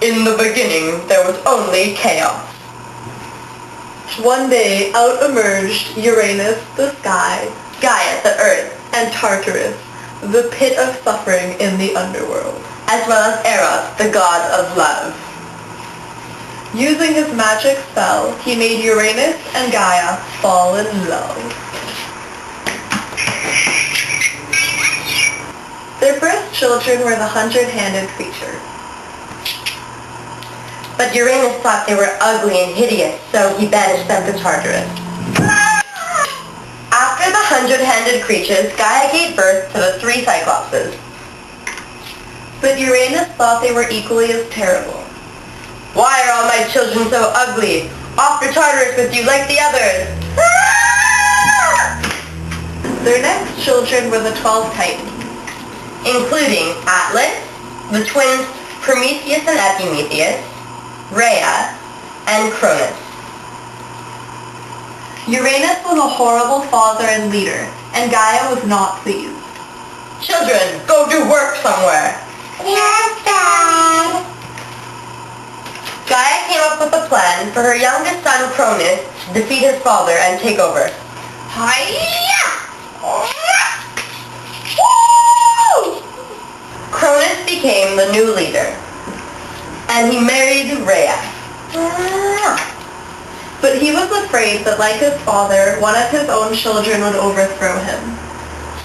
In the beginning, there was only chaos. One day, out emerged Uranus, the sky, Gaia, the earth, and Tartarus, the pit of suffering in the underworld, as well as Eros, the god of love. Using his magic spell, he made Uranus and Gaia fall in love. Their first children were the 100-handed creature. But Uranus thought they were ugly and hideous, so he banished them to Tartarus. After the 100-handed creatures, Gaia gave birth to the 3 Cyclopses. But Uranus thought they were equally as terrible. Why are all my children so ugly? Off to Tartarus with you like the others! Their next children were the 12 Titans, including Atlas, the twins Prometheus and Epimetheus, Rhea, and Cronus. Uranus was a horrible father and leader, and Gaia was not pleased. Children, go do work somewhere. Yes, Dad. Gaia came up with a plan for her youngest son Cronus to defeat his father and take over. Hi-ya! Cronus became the new leader, and he married Rhea. But he was afraid that, like his father, one of his own children would overthrow him.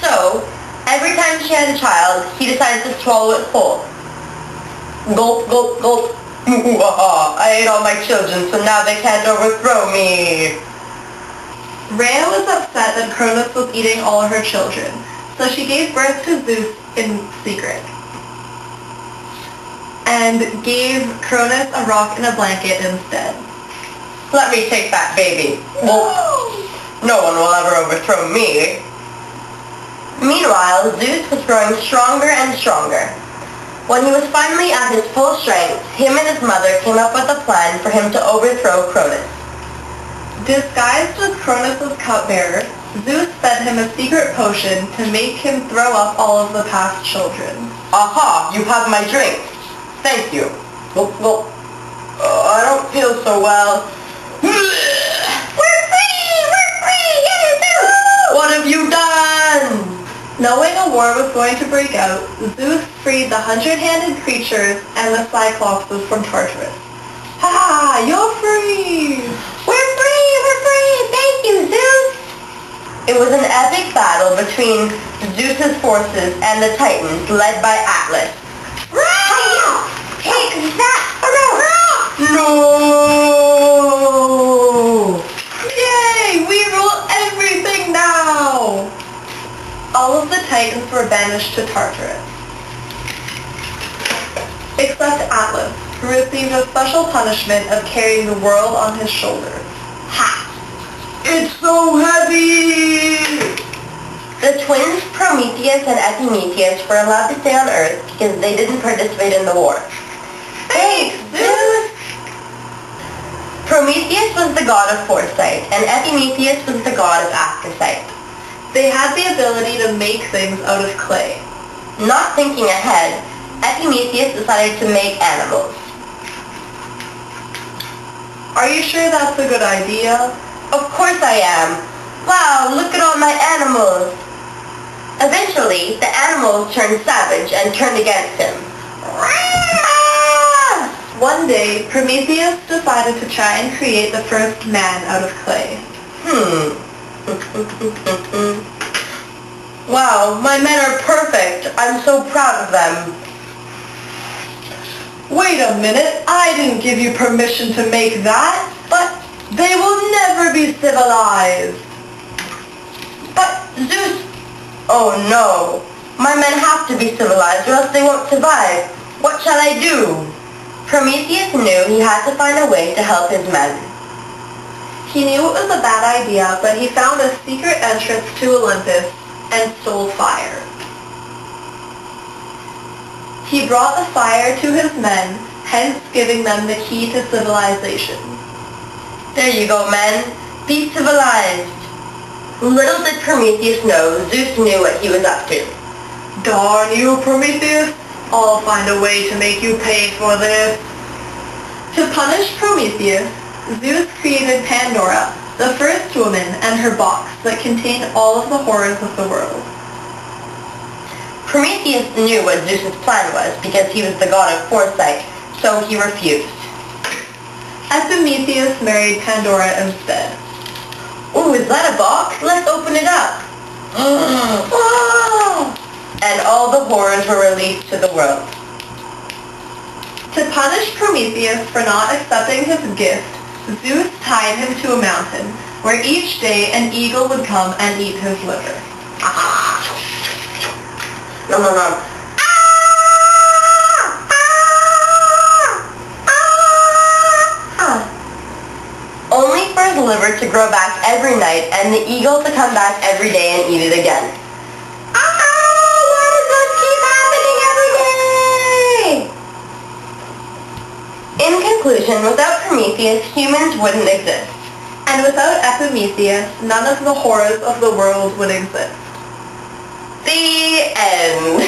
So, every time she had a child, he decided to swallow it whole. Gulp, gulp, gulp. I ate all my children, so now they can't overthrow me. Rhea was upset that Cronus was eating all her children, so she gave birth to Zeus in secret, and gave Cronus a rock and a blanket instead. Let me take that baby. Well, no one will ever overthrow me. Meanwhile, Zeus was growing stronger and stronger. When he was finally at his full strength, him and his mother came up with a plan for him to overthrow Cronus. Disguised as Cronus' cupbearer, Zeus fed him a secret potion to make him throw up all of the past children. Aha, you have my drink. Thank you. Well, I don't feel so well. We're free! Yay, Zeus! What have you done? Knowing a war was going to break out, Zeus freed the 100-handed creatures and the Cyclopses from Tartarus. Ha! You're free! We're free! Thank you, Zeus! It was an epic battle between Zeus's forces and the Titans, led by Atlas. Hi-ya! Take that! No! Yay! We rule everything now! All of the Titans were banished to Tartarus, except Atlas, who received a special punishment of carrying the world on his shoulders. Ha! It's so heavy! The twins Prometheus and Epimetheus were allowed to stay on Earth because they didn't participate in the war. Thanks, Zeus! Prometheus was the god of foresight, and Epimetheus was the god of aftersight. They had the ability to make things out of clay. Not thinking ahead, Epimetheus decided to make animals. Are you sure that's a good idea? Of course I am. Wow, look at all my animals. Eventually, the animals turned savage and turned against him. One day, Prometheus decided to try and create the first man out of clay. Wow, my men are perfect. I'm so proud of them. Wait a minute, I didn't give you permission to make that, but they will never be civilized. But Zeus... Oh no, my men have to be civilized or else they won't survive. What shall I do? Prometheus knew he had to find a way to help his men. He knew it was a bad idea, but he found a secret entrance to Olympus and stole fire. He brought the fire to his men, hence giving them the key to civilization. There you go, men. Be civilized. Little did Prometheus know Zeus knew what he was up to. Darn you, Prometheus! I'll find a way to make you pay for this. To punish Prometheus, Zeus created Pandora, the first woman, and her box that contained all of the horrors of the world. Prometheus knew what Zeus's plan was because he was the god of foresight, so he refused. Epimetheus married Pandora instead. Ooh, is that a box? Let's open it up. And all the horrors were released to the world. To punish Prometheus for not accepting his gift, Zeus tied him to a mountain, where each day an eagle would come and eat his liver. Nom, nom, nom. Only for his liver to grow back every night and the eagle to come back every day and eat it again. Why does this keep happening every day? In conclusion, without Prometheus, humans wouldn't exist. And without Epimetheus, none of the horrors of the world would exist. The end.